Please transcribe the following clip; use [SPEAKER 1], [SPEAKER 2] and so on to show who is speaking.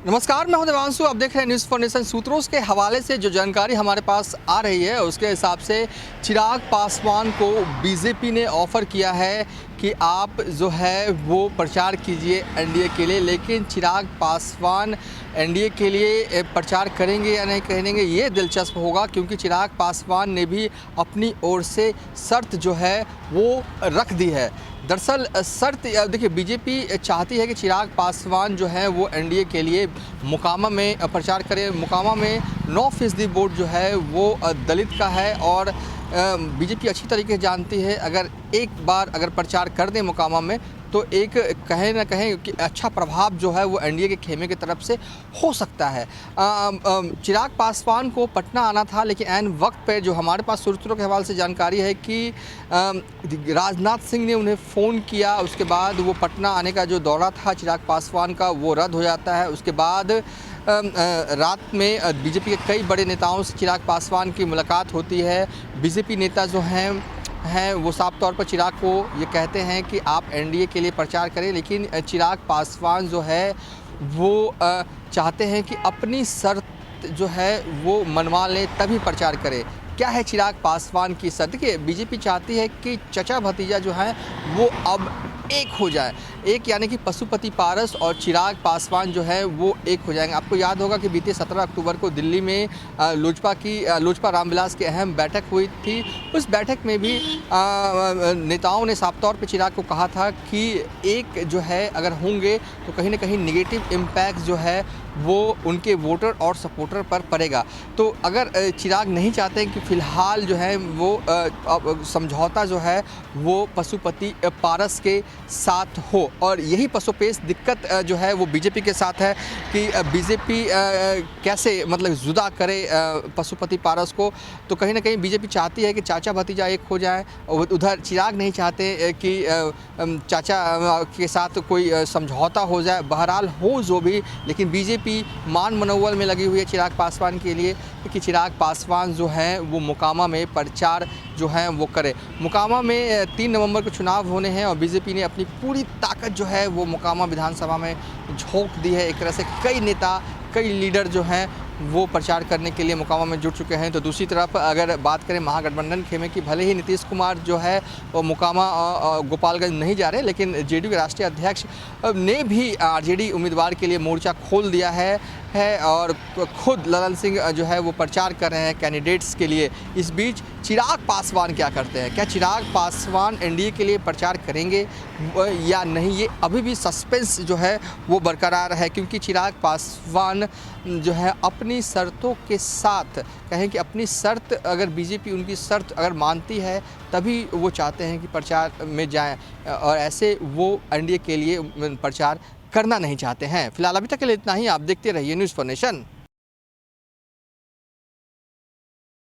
[SPEAKER 1] नमस्कार, मैं हूं देवांशु। आप देख रहे हैं न्यूज़ फॉर नेशन। सूत्रों के हवाले से जो जानकारी हमारे पास आ रही है उसके हिसाब से चिराग पासवान को बीजेपी ने ऑफ़र किया है कि आप जो है वो प्रचार कीजिए एनडीए के लिए, लेकिन चिराग पासवान एनडीए के लिए प्रचार करेंगे या नहीं करेंगे ये दिलचस्प होगा, क्योंकि चिराग पासवान ने भी अपनी ओर से शर्त जो है वो रख दी है। दरअसल शर्त देखिए, बीजेपी चाहती है कि चिराग पासवान जो है वो एनडीए के लिए मोकामा में प्रचार करें। मोकामा में 9% वोट जो है वो दलित का है और बीजेपी अच्छी तरीके से जानती है एक बार अगर प्रचार कर दें मोकामा में तो एक कहीं ना कहीं कि अच्छा प्रभाव जो है वो एनडीए के खेमे की तरफ से हो सकता है। चिराग पासवान को पटना आना था, लेकिन ऐन वक्त पर जो हमारे पास सूत्रों के हवाले से जानकारी है कि राजनाथ सिंह ने उन्हें फ़ोन किया। उसके बाद वो पटना आने का जो दौरा था चिराग पासवान का वो रद्द हो जाता है। उसके बाद रात में बीजेपी के कई बड़े नेताओं से चिराग पासवान की मुलाकात होती है। बीजेपी नेता जो हैं वो साफ तौर पर चिराग को ये कहते हैं कि आप एनडीए के लिए प्रचार करें, लेकिन चिराग पासवान जो है वो चाहते हैं कि अपनी शर्त जो है वो मनवा लें तभी प्रचार करें। क्या है चिराग पासवान की शर्त? देखिए, बीजेपी चाहती है कि चचा भतीजा जो हैं वो अब एक हो जाए। एक यानी कि पशुपति पारस और चिराग पासवान जो है वो एक हो जाएंगे। आपको याद होगा कि बीते 17 अक्टूबर को दिल्ली में लोजपा रामविलास की अहम बैठक हुई थी। उस बैठक में भी नेताओं ने साफ तौर पर चिराग को कहा था कि एक जो है अगर होंगे तो कहीं ना कहीं निगेटिव इम्पैक्ट जो है वो उनके वोटर और सपोर्टर पर पड़ेगा। तो अगर चिराग नहीं चाहते कि फ़िलहाल जो है वो समझौता जो है वो पशुपति पारस के साथ हो, और यही पसोपेश दिक्कत जो है वो बीजेपी के साथ है कि बीजेपी कैसे मतलब जुदा करे पशुपति पारस को। तो कहीं ना कहीं बीजेपी चाहती है कि चाचा भतीजा एक हो जाए, और उधर चिराग नहीं चाहते कि चाचा के साथ कोई समझौता हो जाए। बहरहाल हो जो भी, लेकिन बीजेपी मान मनोबल में लगी हुई है चिराग पासवान के लिए कि चिराग पासवान जो हैं वो मोकामा में प्रचार जो है वो करे। मोकामा में 3 नवंबर को चुनाव होने हैं और बीजेपी ने अपनी पूरी ताकत जो है वो मोकामा विधानसभा में झोंक दी है। एक तरह से कई नेता, कई लीडर जो हैं वो प्रचार करने के लिए मोकामा में जुट चुके हैं। तो दूसरी तरफ अगर बात करें महागठबंधन खेमे की, भले ही नीतीश कुमार जो है वो मोकामा गोपालगंज नहीं जा रहे, लेकिन जेडीयू के राष्ट्रीय अध्यक्ष ने भी आरजेडी उम्मीदवार के लिए मोर्चा खोल दिया है और खुद ललन सिंह जो है वो प्रचार कर रहे हैं कैंडिडेट्स के लिए। इस बीच चिराग पासवान क्या करते हैं? क्या चिराग पासवान एनडीए के लिए प्रचार करेंगे या नहीं, ये अभी भी सस्पेंस जो है वो बरकरार है, क्योंकि चिराग पासवान जो है अपनी शर्तों के साथ कहें कि अपनी शर्त अगर बीजेपी उनकी शर्त अगर मानती है तभी वो चाहते हैं कि प्रचार में जाएं, और ऐसे वो एनडीए के लिए प्रचार करना नहीं चाहते हैं। फिलहाल अभी तक के लिए इतना ही। आप देखते रहिए न्यूज़ फॉर नेशन।